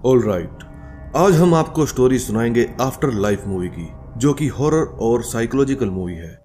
Alright, आज हम आपको स्टोरी सुनाएंगे आफ्टर लाइफ मूवी की, जो कि हॉरर और साइकोलॉजिकल मूवी है।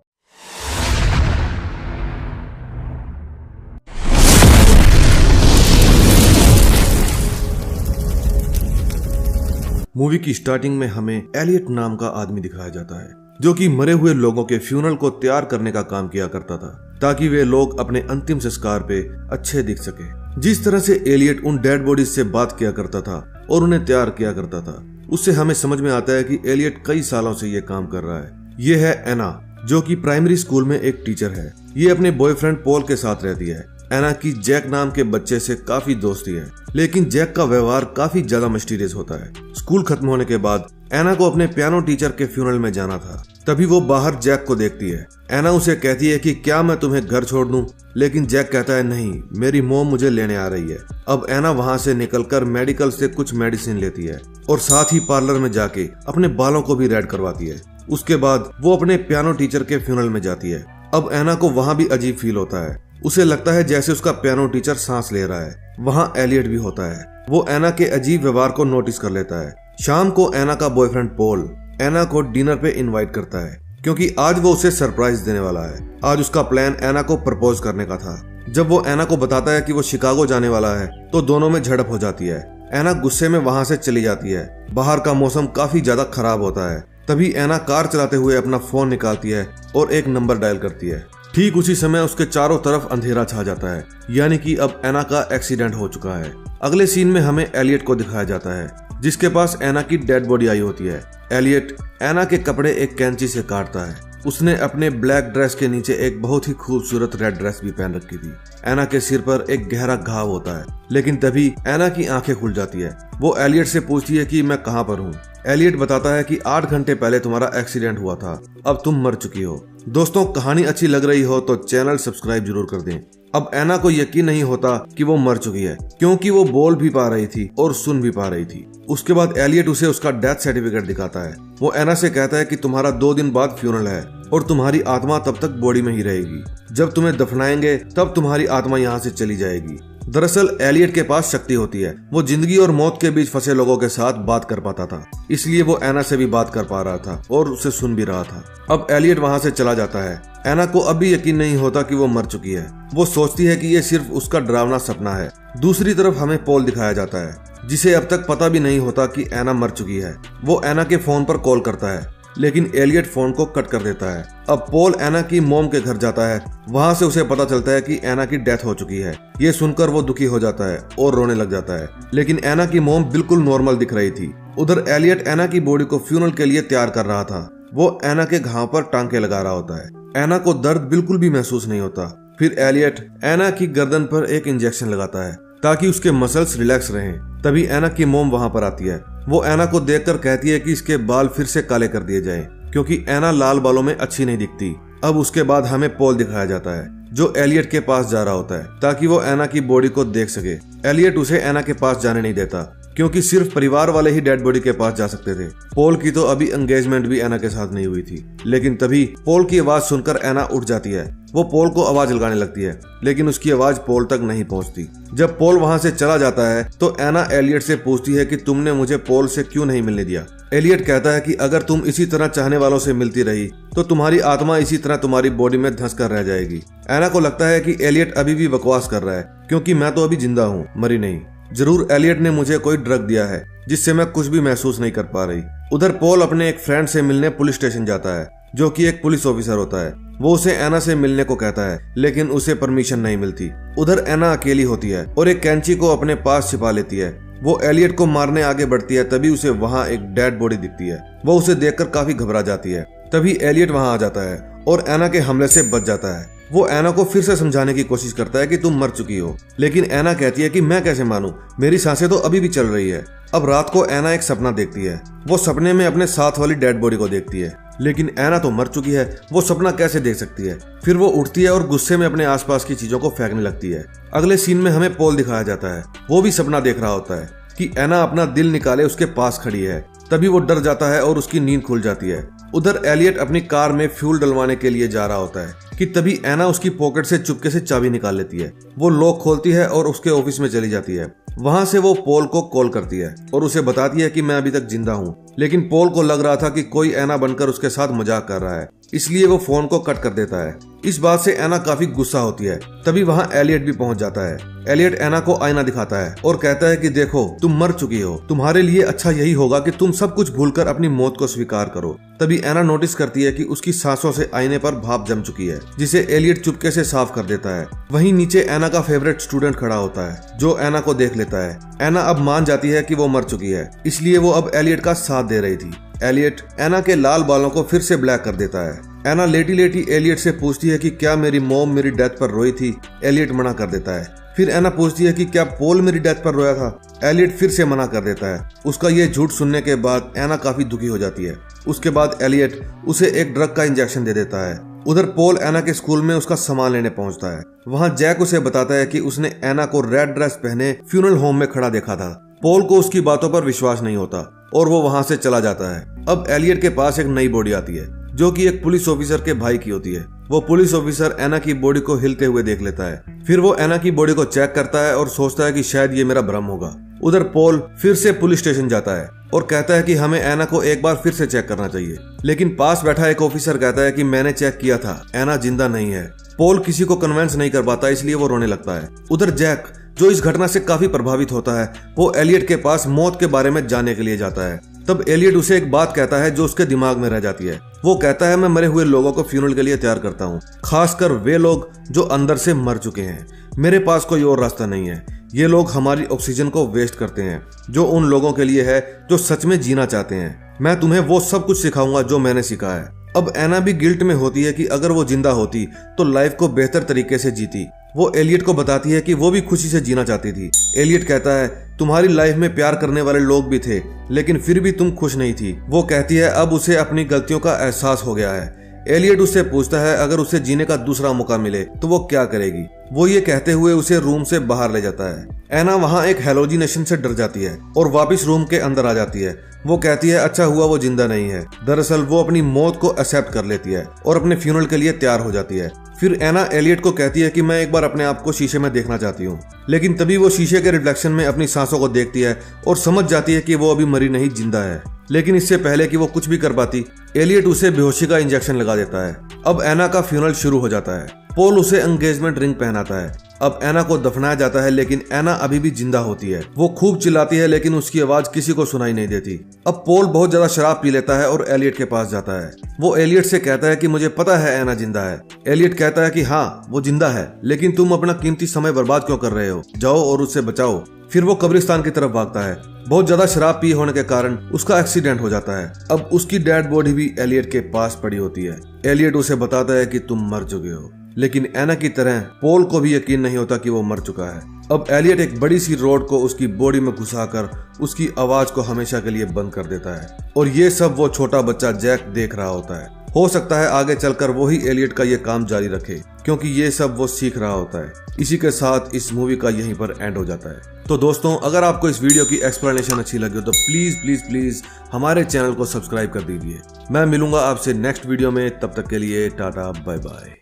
मूवी की स्टार्टिंग में हमें एलियट नाम का आदमी दिखाया जाता है, जो कि मरे हुए लोगों के फ्यूनरल को तैयार करने का काम किया करता था, ताकि वे लोग अपने अंतिम संस्कार पे अच्छे दिख सके। जिस तरह से एलियट उन डेड बॉडीज से बात किया करता था और उन्हें तैयार किया करता था, उससे हमें समझ में आता है कि एलियट कई सालों से ये काम कर रहा है। ये है एना, जो कि प्राइमरी स्कूल में एक टीचर है। ये अपने बॉयफ्रेंड पॉल के साथ रहती है। एना की जैक नाम के बच्चे से काफी दोस्ती है, लेकिन जैक का व्यवहार काफी ज्यादा मिस्टीरियस होता है। स्कूल खत्म होने के बाद एना को अपने पियानो टीचर के फ्यूनरल में जाना था। तभी वो बाहर जैक को देखती है। एना उसे कहती है कि क्या मैं तुम्हें घर छोड़ दूं, लेकिन जैक कहता है नहीं, मेरी मॉम मुझे लेने आ रही है। अब एना वहां से निकलकर मेडिकल से कुछ मेडिसिन लेती है और साथ ही पार्लर में जाके अपने बालों को भी रेड करवाती है। उसके बाद वो अपने पियानो टीचर के फ्यूनरल में जाती है। अब एना को वहां भी अजीब फील होता है। उसे लगता है जैसे उसका पियानो टीचर सांस ले रहा है। वहां एलियट भी होता है। वो एना के अजीब व्यवहार को नोटिस कर लेता है। शाम को एना का बॉयफ्रेंड पॉल एना को डिनर पे इनवाइट करता है, क्योंकि आज वो उसे सरप्राइज देने वाला है। आज उसका प्लान एना को प्रपोज करने का था। जब वो एना को बताता है कि वो शिकागो जाने वाला है, तो दोनों में झड़प हो जाती है। एना गुस्से में वहां से चली जाती है। बाहर का मौसम काफी ज्यादा खराब होता है। तभी एना कार चलाते हुए अपना फोन निकालती है और एक नंबर डायल करती है। ठीक उसी समय उसके चारों तरफ अंधेरा छा जाता है, यानी कि अब एना का एक्सीडेंट हो चुका है। अगले सीन में हमें एलियट को दिखाया जाता है, जिसके पास एना की डेड बॉडी आई होती है। एलियट एना के कपड़े एक कैंची से काटता है। उसने अपने ब्लैक ड्रेस के नीचे एक बहुत ही खूबसूरत रेड ड्रेस भी पहन रखी थी। एना के सिर पर एक गहरा घाव होता है, लेकिन तभी एना की आंखें खुल जाती है। वो एलियट से पूछती है कि मैं कहाँ पर हूँ। एलियट बताता है कि 8 घंटे पहले तुम्हारा एक्सीडेंट हुआ था, अब तुम मर चुकी हो। दोस्तों, कहानी अच्छी लग रही हो तो चैनल सब्सक्राइब जरूर कर दें। अब एना को यकीन नहीं होता कि वो मर चुकी है, क्योंकि वो बोल भी पा रही थी और सुन भी पा रही थी। उसके बाद एलियट उसे उसका डेथ सर्टिफिकेट दिखाता है। वो एना से कहता है कि तुम्हारा 2 दिन बाद फ्यूनरल है और तुम्हारी आत्मा तब तक बॉडी में ही रहेगी। जब तुम्हें दफनाएंगे तब तुम्हारी आत्मा यहाँ से चली जाएगी। दरअसल एलियट के पास शक्ति होती है। वो जिंदगी और मौत के बीच फंसे लोगों के साथ बात कर पाता था, इसलिए वो एना से भी बात कर पा रहा था और उसे सुन भी रहा था। अब एलियट वहां से चला जाता है। एना को अब भी यकीन नहीं होता कि वो मर चुकी है। वो सोचती है कि ये सिर्फ उसका डरावना सपना है। दूसरी तरफ हमें पॉल दिखाया जाता है, जिसे अब तक पता भी नहीं होता कि एना मर चुकी है। वो एना के फोन पर कॉल करता है, लेकिन एलियट फोन को कट कर देता है। अब पॉल एना की मॉम के घर जाता है। वहां से उसे पता चलता है कि एना की डेथ हो चुकी है। ये सुनकर वो दुखी हो जाता है और रोने लग जाता है, लेकिन एना की मॉम बिल्कुल नॉर्मल दिख रही थी। उधर एलियट एना की बॉडी को फ्यूनरल के लिए तैयार कर रहा था। वो एना के घाव पर टांके लगा रहा होता है। एना को दर्द बिल्कुल भी महसूस नहीं होता। फिर एलियट एना की गर्दन पर एक इंजेक्शन लगाता है, ताकि उसके मसल्स रिलैक्स रहें। तभी एना की मॉम वहां पर आती है। वो एना को देखकर कहती है कि इसके बाल फिर से काले कर दिए जाएं, क्योंकि एना लाल बालों में अच्छी नहीं दिखती। अब उसके बाद हमें पॉल दिखाया जाता है, जो एलियट के पास जा रहा होता है, ताकि वो एना की बॉडी को देख सके। एलियट उसे एना के पास जाने नहीं देता, क्योंकि सिर्फ परिवार वाले ही डेड बॉडी के पास जा सकते थे। पॉल की तो अभी एंगेजमेंट भी एना के साथ नहीं हुई थी। लेकिन तभी पॉल की आवाज सुनकर एना उठ जाती है। वो पॉल को आवाज लगाने लगती है, लेकिन उसकी आवाज पॉल तक नहीं पहुंचती। जब पॉल वहां से चला जाता है तो एना एलियट से पूछती है कि तुमने मुझे पॉल से क्यों नहीं मिलने दिया। एलियट कहता है कि अगर तुम इसी तरह चाहने वालों से मिलती रही तो तुम्हारी आत्मा इसी तरह तुम्हारी बॉडी में धंस कर रह जाएगी। एना को लगता है कि एलियट अभी भी बकवास कर रहा है, क्योंकि मैं तो अभी जिंदा हूँ, मरी नहीं। जरूर एलियट ने मुझे कोई ड्रग दिया है, जिससे मैं कुछ भी महसूस नहीं कर पा रही। उधर पॉल अपने एक फ्रेंड से मिलने पुलिस स्टेशन जाता है, जो कि एक पुलिस ऑफिसर होता है। वो उसे एना से मिलने को कहता है, लेकिन उसे परमिशन नहीं मिलती। उधर एना अकेली होती है और एक कैंची को अपने पास छिपा लेती है। वो एलियट को मारने आगे बढ़ती है, तभी उसे वहाँ एक डेड बॉडी दिखती है। वो उसे देखकर काफी घबरा जाती है। तभी एलियट वहाँ आ जाता है और एना के हमले से बच जाता है। वो एना को फिर से समझाने की कोशिश करता है कि तुम मर चुकी हो, लेकिन एना कहती है कि मैं कैसे मानूं, मेरी सांसें तो अभी भी चल रही है। अब रात को एना एक सपना देखती है। वो सपने में अपने साथ वाली डेड बॉडी को देखती है, लेकिन एना तो मर चुकी है। वो सपना कैसे देख सकती है। फिर वो उठती है और गुस्से में अपने आसपास की चीजों को फेंकने लगती है। अगले सीन में हमें पॉल दिखाया जाता है। वो भी सपना देख रहा होता है कि एना अपना दिल निकाले उसके पास खड़ी है। तभी वो डर जाता है और उसकी नींद खुल जाती है। उधर एलियट अपनी कार में फ्यूल डलवाने के लिए जा रहा होता है, कि तभी एना उसकी पॉकेट से चुपके से चाबी निकाल लेती है। वो लॉक खोलती है और उसके ऑफिस में चली जाती है। वहां से वो पॉल को कॉल करती है और उसे बताती है कि मैं अभी तक जिंदा हूँ। लेकिन पॉल को लग रहा था कि कोई एना बनकर उसके साथ मजाक कर रहा है, इसलिए वो फोन को कट कर देता है। इस बात से एना काफी गुस्सा होती है। तभी वहां एलियट भी पहुंच जाता है। एलियट एना को आईना दिखाता है और कहता है कि देखो तुम मर चुकी हो, तुम्हारे लिए अच्छा यही होगा कि तुम सब कुछ भूलकर अपनी मौत को स्वीकार करो। तभी एना नोटिस करती है कि उसकी सांसों से आईने पर भाप जम चुकी है, जिसे एलियट चुपके से साफ कर देता है। वहीं नीचे एना का फेवरेट स्टूडेंट खड़ा होता है, जो एना को देख लेता है। एना अब मान जाती है कि वो मर चुकी है, इसलिए वो अब एलियट का साथ दे रही थी। एलियट एना के लाल बालों को फिर से ब्लैक कर देता है। एना लेटी लेटी एलियट से पूछती है कि क्या मेरी मॉम मेरी डेथ पर रोई थी। एलियट मना कर देता है। फिर एना पूछती है कि क्या पॉल मेरी डेथ पर रोया था। एलियट फिर से मना कर देता है। उसका ये झूठ सुनने के बाद एना काफी दुखी हो जाती है। उसके बाद एलियट उसे एक ड्रग का इंजेक्शन दे देता है। उधर पॉल एना के स्कूल में उसका सामान लेने पहुंचता है। वहां जैक उसे बताता है कि उसने एना को रेड ड्रेस पहने फ्यूनरल होम में खड़ा देखा था। पॉल को उसकी बातों पर विश्वास नहीं होता और वो वहां से चला जाता है। अब एलियट के पास एक नई बॉडी आती है, जो कि एक पुलिस ऑफिसर के भाई की होती है। वो पुलिस ऑफिसर एना की बॉडी को हिलते हुए देख लेता है। फिर वो एना की बॉडी को चेक करता है और सोचता है कि शायद ये मेरा भ्रम होगा। उधर पॉल फिर से पुलिस स्टेशन जाता है और कहता है कि हमें एना को एक बार फिर से चेक करना चाहिए। लेकिन पास बैठा एक ऑफिसर कहता है कि मैंने चेक किया था, एना जिंदा नहीं है। पॉल किसी को कन्विंस नहीं कर पाता, इसलिए वो रोने लगता है। उधर जैक, जो इस घटना से काफी प्रभावित होता है, वो एलियट के पास मौत के बारे में जानने के लिए जाता है। तब एलियट उसे एक बात कहता है जो उसके दिमाग में रह जाती है। वो कहता है मैं मरे हुए लोगों को फ्यूनरल के लिए तैयार करता हूँ, खासकर वे लोग जो अंदर से मर चुके हैं। मेरे पास कोई और रास्ता नहीं है। ये लोग हमारी ऑक्सीजन को वेस्ट करते हैं, जो उन लोगों के लिए है जो सच में जीना चाहते हैं। मैं तुम्हें वो सब कुछ सिखाऊंगा जो मैंने सीखा है। अब एना भी गिल्ट में होती है कि अगर वो जिंदा होती तो लाइफ को बेहतर तरीके से जीती। वो एलियट को बताती है कि वो भी खुशी से जीना चाहती थी। एलियट कहता है तुम्हारी लाइफ में प्यार करने वाले लोग भी थे, लेकिन फिर भी तुम खुश नहीं थी। वो कहती है अब उसे अपनी गलतियों का एहसास हो गया है। एलियट उससे पूछता है अगर उसे जीने का दूसरा मौका मिले तो वो क्या करेगी। वो ये कहते हुए उसे रूम से बाहर ले जाता है। एना वहाँ एक हैलोजिनेशन से डर जाती है और वापस रूम के अंदर आ जाती है। वो कहती है अच्छा हुआ वो जिंदा नहीं है। दरअसल वो अपनी मौत को एक्सेप्ट कर लेती है और अपने फ्यूनरल के लिए तैयार हो जाती है। फिर एना एलियट को कहती है कि मैं एक बार अपने आप को शीशे में देखना चाहती हूँ। लेकिन तभी वो शीशे के रिफ्लेक्शन में अपनी सांसों को देखती है और समझ जाती है कि वो अभी मरी नहीं, जिंदा है। लेकिन इससे पहले कि वो कुछ भी कर पाती, एलियट उसे बेहोशी का इंजेक्शन लगा देता है। अब एना का फ्यूनरल शुरू हो जाता है। पॉल उसे एंगेजमेंट रिंग पहनाता है। अब एना को दफनाया जाता है, लेकिन एना अभी भी जिंदा होती है। वो खूब चिल्लाती है, लेकिन उसकी आवाज किसी को सुनाई नहीं देती। अब पॉल बहुत ज्यादा शराब पी लेता है और एलियट के पास जाता है। वो एलियट से कहता है कि मुझे पता है एना जिंदा है। एलियट कहता है कि हाँ वो जिंदा है, लेकिन तुम अपना कीमती समय बर्बाद क्यों कर रहे हो, जाओ और उससे बचाओ। फिर वो कब्रिस्तान की तरफ भागता है। बहुत ज्यादा शराब पी होने के कारण उसका एक्सीडेंट हो जाता है। अब उसकी डेड बॉडी भी एलियट के पास पड़ी होती है। एलियट उसे बताता है कि तुम मर चुके हो, लेकिन एना की तरह पॉल को भी यकीन नहीं होता कि वो मर चुका है। अब एलियट एक बड़ी सी रोड को उसकी बॉडी में घुसाकर उसकी आवाज को हमेशा के लिए बंद कर देता है। और ये सब वो छोटा बच्चा जैक देख रहा होता है। हो सकता है आगे चलकर वही एलियट का ये काम जारी रखे, क्योंकि ये सब वो सीख रहा होता है। इसी के साथ इस मूवी का यहीं पर एंड हो जाता है। तो दोस्तों, अगर आपको इस वीडियो की एक्सप्लेनेशन अच्छी लगी हो तो प्लीज प्लीज प्लीज हमारे चैनल को सब्सक्राइब कर दीजिए। मैं मिलूंगा आपसे नेक्स्ट वीडियो में, तब तक के लिए टाटा बाय बाय।